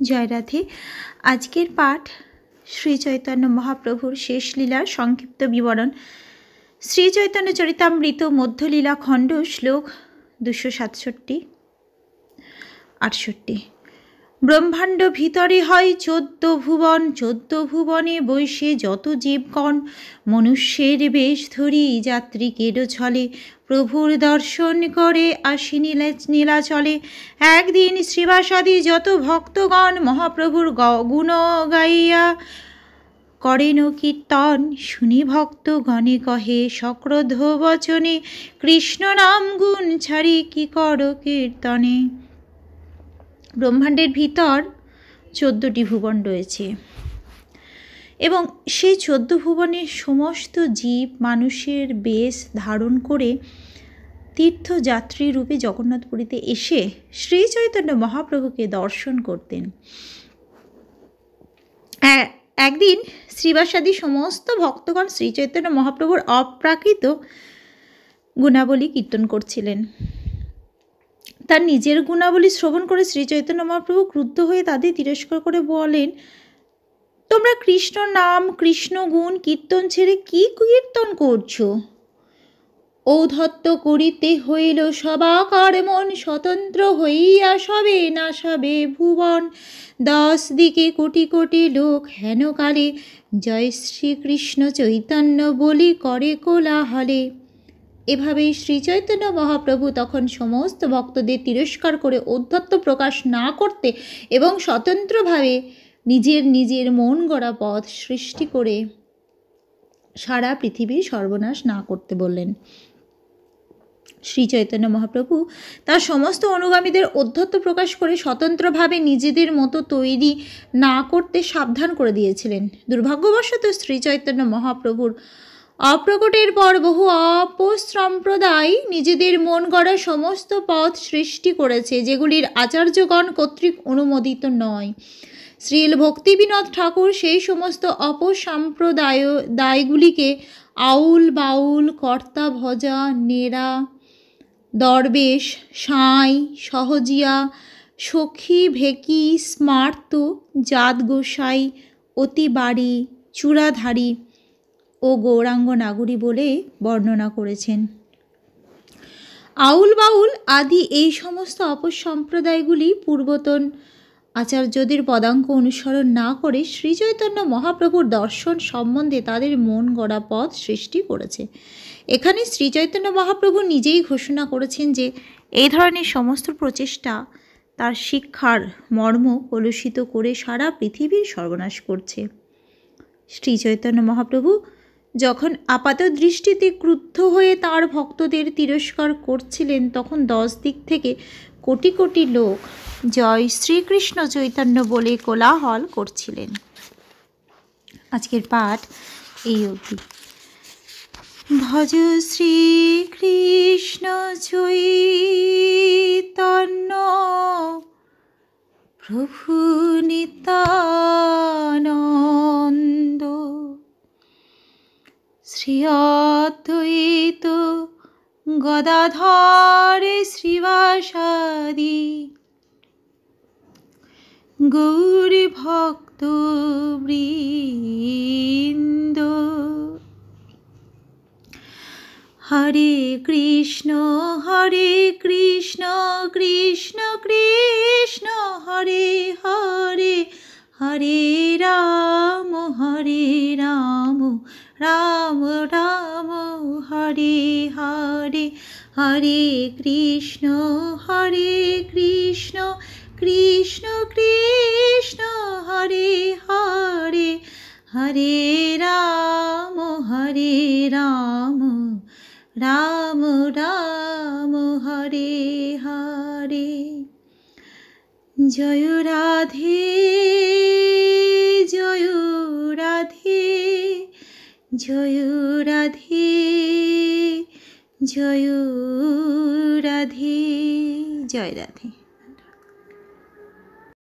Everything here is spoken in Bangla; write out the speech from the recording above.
জয় রাধে। আজকের পাঠ শ্রী চৈতন্য মহাপ্রভুর শেষ লীলার সংক্ষিপ্ত বিবরণ। শ্রী চৈতন্য চরিতামৃত মধ্যলীলা খণ্ড, শ্লোক 267-68। ব্রহ্মাণ্ড ভিতরে হয় 14 ভুবন, 14 ভুবনে বৈশে যত জীবগণ, মনুষ্যের বেশ ধরি যাত্রীকের ছলে, প্রভুর দর্শন করে আসি নীলাচলে। একদিন শ্রীবাসাদি যত ভক্তগণ, মহাপ্রভুর গুণ গাইয়া করেন কীর্তন, শুনি ভক্তগণে কহে সক্রোধ বচনে, কৃষ্ণ নাম গুণ ছাড়ি কি কর কীর্তনে। ব্রহ্মাণ্ডের ভিতর 14টি ভুবন রয়েছে এবং সেই 14 ভুবনের সমস্ত জীব মানুষের বেশ ধারণ করে তীর্থযাত্রী রূপে জগন্নাথপুরীতে এসে শ্রী চৈতন্য মহাপ্রভুকে দর্শন করতেন। একদিন শ্রীবাসাদি সমস্ত ভক্তগণ শ্রী চৈতন্য মহাপ্রভুর অপ্রাকৃত গুণাবলী কীর্তন করছিলেন। তার নিজের গুণাবলী শ্রবণ করে শ্রী চৈতন্য মহাপ্রভু ক্রুদ্ধ হয়ে তাদের তিরস্কার করে বলেন, তোমরা কৃষ্ণ নাম কৃষ্ণ গুণ কীর্তন ছেড়ে কি কীর্তন করছো? ঔদ্ধত্য করিতে হইল সবাকার মন, স্বতন্ত্র হইয়া সবে না সবে ভুবন। 10 দিকে কোটি কোটি লোক হেন কালে, জয় শ্রীকৃষ্ণ চৈতন্য বলি করে কোলাহলে। এভাবেই শ্রী চৈতন্য মহাপ্রভু তখন সমস্ত ভক্তদের তিরস্কার করে ঔদ্ধত্য প্রকাশ না করতে এবং স্বতন্ত্রভাবে নিজের মন গড়া পথ সৃষ্টি করে সারা পৃথিবীর সর্বনাশ না করতে বললেন। শ্রী চৈতন্য মহাপ্রভু তার সমস্ত অনুগামীদের ঔদ্ধত্য প্রকাশ করে স্বতন্ত্রভাবে নিজেদের মতো তৈরি না করতে সাবধান করে দিয়েছিলেন। দুর্ভাগ্যবশত শ্রী চৈতন্য মহাপ্রভুর অপ্রকটের পর বহু অপসম্প্রদায় নিজেদের মন গড়া সমস্ত পথ সৃষ্টি করেছে, যেগুলির আচার্যগণ কর্তৃক অনুমোদিত নয়। শ্রীল ভক্তিবিনোদ ঠাকুর সেই সমস্ত অপসম্প্রদায়গুলিকে আউল বাউল, কর্তা ভজা, নেড়া, দরবেশ, সাঁই, সহজিয়া, সখী, ভেকি, স্মার্ত, জাত গোসাই, অতিবাড়ি, চূড়াধারী ও গৌরাঙ্গ নাগরী বলে বর্ণনা করেছেন। আউল বাউল আদি এই সমস্ত অপসম্প্রদায়গুলি পূর্বতন আচার্যদের পদাঙ্ক অনুসরণ না করে শ্রীচৈতন্য মহাপ্রভুর দর্শন সম্বন্ধে তাদের মন গড়া পথ সৃষ্টি করেছে। এখানে শ্রীচৈতন্য মহাপ্রভু নিজেই ঘোষণা করেছেন যে এই ধরনের সমস্ত প্রচেষ্টা তার শিক্ষার মর্ম কলুষিত করে সারা পৃথিবীর সর্বনাশ করছে। শ্রীচৈতন্য মহাপ্রভু যখন আপাত দৃষ্টিতে ক্রুদ্ধ হয়ে তার ভক্তদের তিরস্কার করছিলেন, তখন 10 দিক থেকে কোটি কোটি লোক জয় শ্রীকৃষ্ণ চৈতন্য বলে কোলাহল করছিলেন। আজকের পাঠ এই অবধি। ভজ শ্রীকৃষ্ণ চৈতন্য প্রভু নিত্যানন্দ, শ্রী অদ্বৈত গদাধর শ্রীবাসাদি গৌর ভক্ত বৃন্দ। হরে কৃষ্ণ কৃষ্ণ কৃষ্ণ হরে হরে, হরে রাম রাম রাম হরে হরে, হরে কৃষ্ণ কৃষ্ণ কৃষ্ণ হরে হরে, হরে রাম রাম রাম হরে হরে। জয় রাধে জয় রাধে, জয় রাধে জয় রাধে, জয় রাধে।